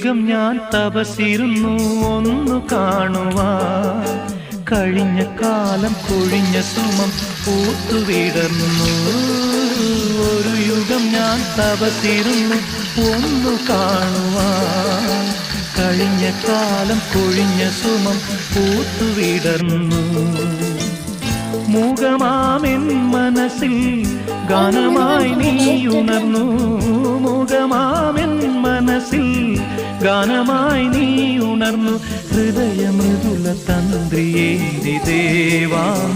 യുഗം ഞാൻ തപസിരുന്നു ഒന്നു കാണുവാൻ. കഴിഞ്ഞ കാലം കൊഴിഞ്ഞ സുമം പൂത്തുവിടർന്നു. ഒരു യുഗം ഞാൻ തപസിരുന്നു ഒന്നു കാണുവാൻ. കഴിഞ്ഞ കാലം കൊഴിഞ്ഞ സുമം പൂത്തുവിടർന്നു. മൂകമാമെൻ മനസ്സിൽ ഗാനമായി നീ ഉണർന്നു. മൂകമാമെൻ മനസ്സിൽ ഗാനമായി നീ ഉണർന്നു. ഹൃദയമൃദുല തന്ത്രിയേന്തി ദേവാ.